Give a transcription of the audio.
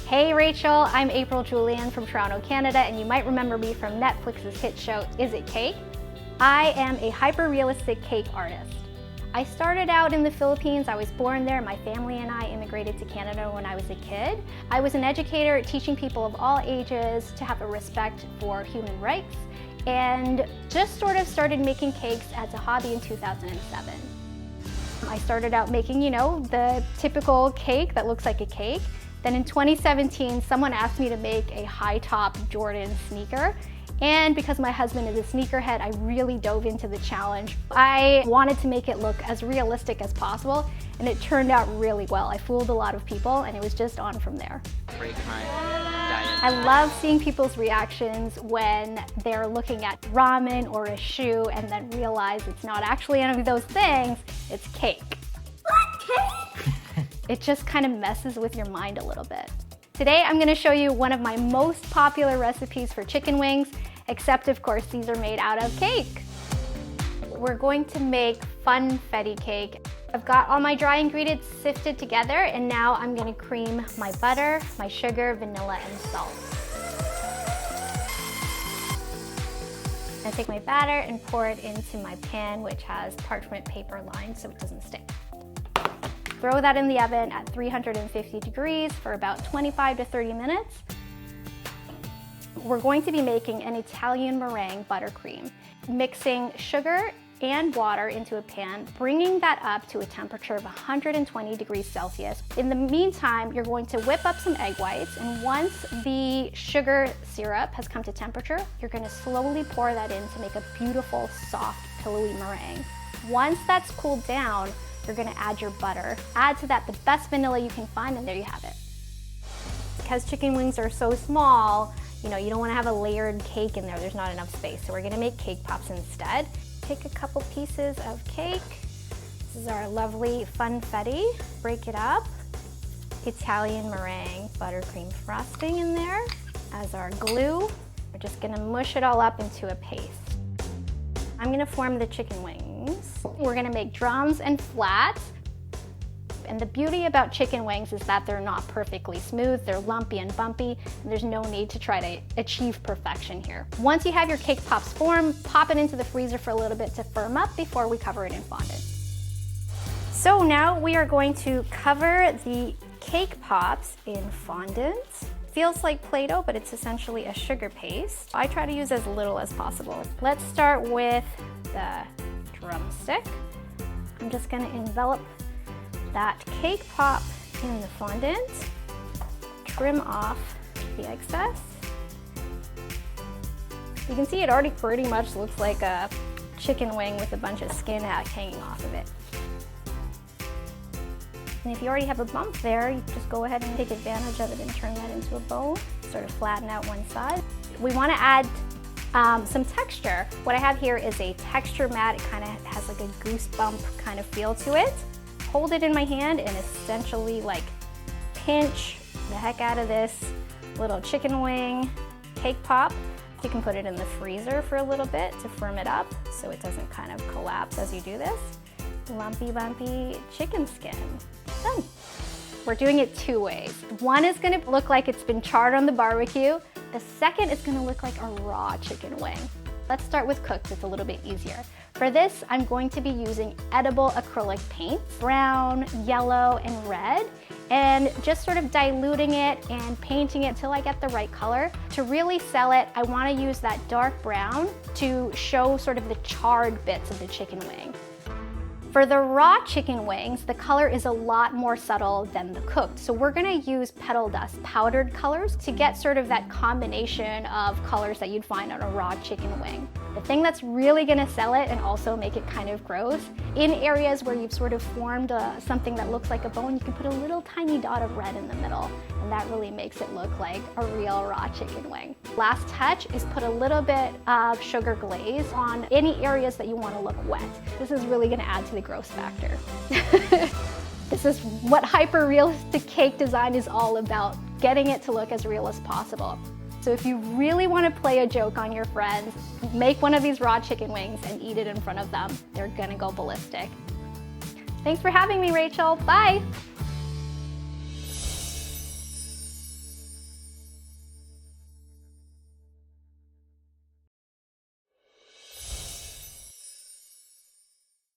Hey Rachel, I'm April Julian from Toronto, Canada, and you might remember me from Netflix's hit show, Is It Cake? I am a hyper-realistic cake artist. I started out in the Philippines. I was born there. My family and I immigrated to Canada when I was a kid. I was an educator teaching people of all ages to have a respect for human rights, and just sort of started making cakes as a hobby in 2007. I started out making, the typical cake that looks like a cake. Then in 2017, someone asked me to make a high-top Jordan sneaker. And because my husband is a sneakerhead, I really dove into the challenge. I wanted to make it look as realistic as possible, and it turned out really well. I fooled a lot of people, and it was just on from there. Break my diet. I love seeing people's reactions when they're looking at ramen or a shoe and then realize it's not actually any of those things, it's cake. What, cake? It just kind of messes with your mind a little bit. Today I'm going to show you one of my most popular recipes for chicken wings, except of course these are made out of cake. We're going to make funfetti cake. I've got all my dry ingredients sifted together, and now I'm going to cream my butter, my sugar, vanilla, and salt. I take my batter and pour it into my pan, which has parchment paper lined so it doesn't stick. Throw that in the oven at 350 degrees for about 25 to 30 minutes. We're going to be making an Italian meringue buttercream, mixing sugar and water into a pan, bringing that up to a temperature of 120 degrees Celsius. In the meantime, you're going to whip up some egg whites, and once the sugar syrup has come to temperature, you're going to slowly pour that in to make a beautiful, soft, pillowy meringue. Once that's cooled down, you're going to add your butter. Add to that the best vanilla you can find, and there you have it. Because chicken wings are so small, you don't want to have a layered cake in there. There's not enough space, so we're going to make cake pops instead. Take a couple pieces of cake. This is our lovely funfetti. Break it up. Italian meringue buttercream frosting in there as our glue. We're just going to mush it all up into a paste. I'm going to form the chicken wings. We're going to make drums and flats. And the beauty about chicken wings is that they're not perfectly smooth, they're lumpy and bumpy, and there's no need to try to achieve perfection here. Once you have your cake pops formed, pop it into the freezer for a little bit to firm up before we cover it in fondant. So now we are going to cover the cake pops in fondant. Feels like Play-Doh, but it's essentially a sugar paste. I try to use as little as possible. Let's start with the drumstick. I'm just going to envelop that cake pop in the fondant, trim off the excess. You can see it already pretty much looks like a chicken wing with a bunch of skin hanging off of it. And if you already have a bump there, you just go ahead and take advantage of it and turn that into a bowl, sort of flatten out one side. We want to add some texture. What I have here is a texture mat. It kind of has like a goosebump kind of feel to it. Hold it in my hand and essentially pinch the heck out of this little chicken wing cake pop. You can put it in the freezer for a little bit to firm it up so it doesn't kind of collapse as you do this. Lumpy, bumpy chicken skin. Done. We're doing it two ways. One is going to look like it's been charred on the barbecue. The second is going to look like a raw chicken wing. Let's start with cooked. It's a little bit easier. For this, I'm going to be using edible acrylic paints, brown, yellow, and red, and just sort of diluting it and painting it till I get the right color. To really sell it, I want to use that dark brown to show sort of the charred bits of the chicken wing. For the raw chicken wings, the color is a lot more subtle than the cooked. So we're gonna use petal dust, powdered colors, to get sort of that combination of colors that you'd find on a raw chicken wing. The thing that's really gonna sell it and also make it kind of gross, in areas where you've sort of formed something that looks like a bone, you can put a little tiny dot of red in the middle, and that really makes it look like a real raw chicken wing. Last touch is put a little bit of sugar glaze on any areas that you want to look wet. This is really going to add to the gross factor. This is what hyper-realistic cake design is all about, getting it to look as real as possible. So if you really want to play a joke on your friends, make one of these raw chicken wings and eat it in front of them. They're gonna go ballistic. Thanks for having me, Rachel. Bye.